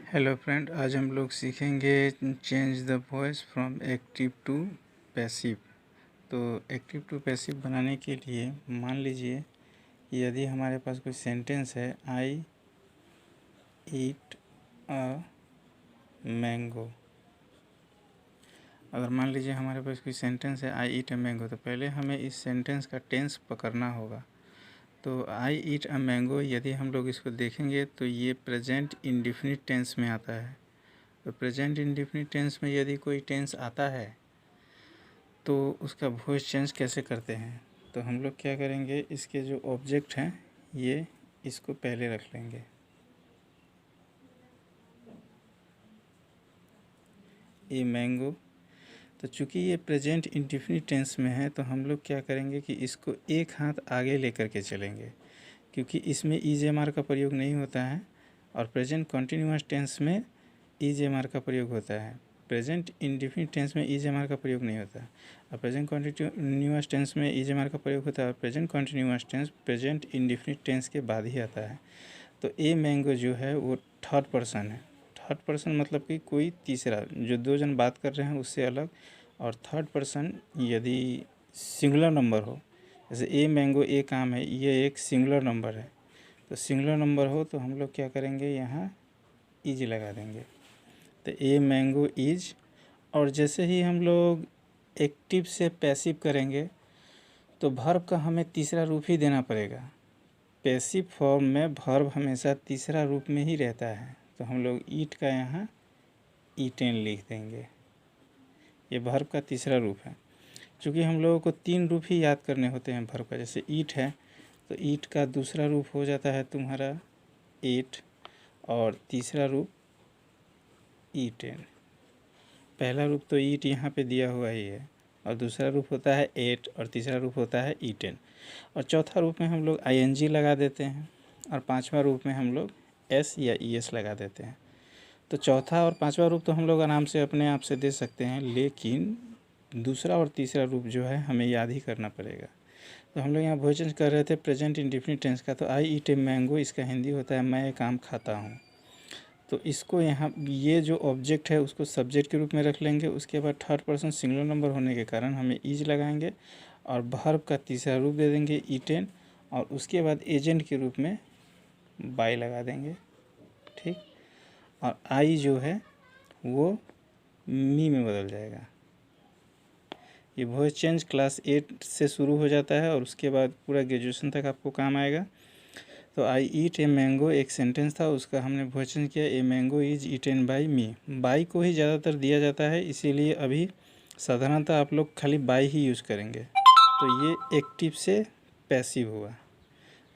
Hello friend, आज हम लोग सीखेंगे change the voice from active to passive. तो एक्टिव टू पैसिव बनाने के लिए मान लीजिए कि यदि हमारे पास कोई सेंटेंस है, आई ईट अ मैंगो। अगर मान लीजिए हमारे पास कोई सेंटेंस है, आई ईट अ मैंगो, तो पहले हमें इस सेंटेंस का टेंस पकड़ना होगा। तो आई ईट अ मैंगो, यदि हम लोग इसको देखेंगे तो ये प्रेजेंट इंडेफिनिट टेंस में आता है। तो प्रेजेंट इंडेफिनिट टेंस में यदि कोई टेंस आता है तो उसका वॉइस चेंज कैसे करते हैं। तो हम लोग क्या करेंगे, इसके जो ऑब्जेक्ट हैं ये इसको पहले रख लेंगे। ये मैंगो, तो चूँकि ये प्रेजेंट इंडेफिनिट टेंस में है तो हम लोग क्या करेंगे कि इसको एक हाथ आगे लेकर के चलेंगे, क्योंकि इसमें EJMR का प्रयोग नहीं होता है और प्रेजेंट कॉन्टिन्यूअस टेंस में EJMR का प्रयोग होता है। प्रेजेंट इंडेफिनिट टेंस में EJMR का प्रयोग नहीं होता है और प्रेजेंट कॉन्टिन्यूअस टेंस में EJMR का प्रयोग होता है। Present continuous tense present indefinite tense के बाद ही आता है। तो ए मैंगो जो है वो थर्ड पर्सन है। थर्ड पर्सन मतलब कि कोई तीसरा, जो दो जन बात कर रहे हैं उससे अलग। और थर्ड पर्सन यदि सिंगुलर नंबर हो, जैसे ए मैंगो ए काम है, ये एक सिंगुलर नंबर है, तो सिंगुलर नंबर हो तो हम लोग क्या करेंगे, यहाँ इज लगा देंगे। तो ए मैंगो इज। और जैसे ही हम लोग एक्टिव से पैसिव करेंगे तो वर्ब का हमें तीसरा रूप ही देना पड़ेगा। पैसिव फॉर्म में वर्ब हमेशा तीसरा रूप में ही रहता है, तो हम लोग ईट का यहाँ ईटेन लिख देंगे। ये वर्ब का तीसरा रूप है। क्योंकि हम लोगों को तीन रूप ही याद करने होते हैं वर्ब का। जैसे ईट है तो ईट का दूसरा रूप हो जाता है तुम्हारा एट, और तीसरा रूप ईटेन। पहला रूप तो ईट यहाँ पे दिया हुआ ही है, और दूसरा रूप होता है एट, और तीसरा रूप होता है ईटेन। और चौथा रूप में हम लोग ING लगा देते हैं, और पांचवा रूप में हम लोग S या ES लगा देते हैं। तो चौथा और पांचवा रूप तो हम लोग आराम से अपने आप से दे सकते हैं, लेकिन दूसरा और तीसरा रूप जो है हमें याद ही करना पड़ेगा। तो हम लोग यहाँ भोजन कर रहे थे प्रेजेंट इंडेफिनिट टेंस का, तो आई ईट ए मैंगो, इसका हिंदी होता है मैं एक आम खाता हूँ। तो इसको यहाँ ये जो ऑब्जेक्ट है उसको सब्जेक्ट के रूप में रख लेंगे। उसके बाद थर्ड पर्सन सिंगुलर नंबर होने के कारण हमें इज लगाएंगे, और वर्ब का तीसरा रूप दे देंगे ईटेन, और उसके बाद एजेंट के रूप में बाय लगा देंगे। ठीक, और आई जो है वो मी में बदल जाएगा। ये वॉइस चेंज क्लास 8 से शुरू हो जाता है और उसके बाद पूरा ग्रेजुएशन तक आपको काम आएगा। तो आई ईट ए मैंगो एक सेंटेंस था, उसका हमने वॉइस चेंज किया, a mango is eaten by me. By को ही ज़्यादातर दिया जाता है, इसीलिए अभी साधारणतः आप लोग खाली बाय ही यूज़ करेंगे। तो ये एक्टिव से पैसिव हुआ।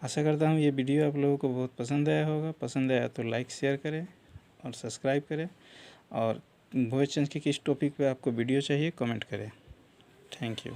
आशा करता हूँ ये वीडियो आप लोगों को बहुत पसंद आया होगा। पसंद आया तो लाइक शेयर करें और सब्सक्राइब करें, और वॉइस चेंज के किस टॉपिक पे आपको वीडियो चाहिए कमेंट करें। Thank you.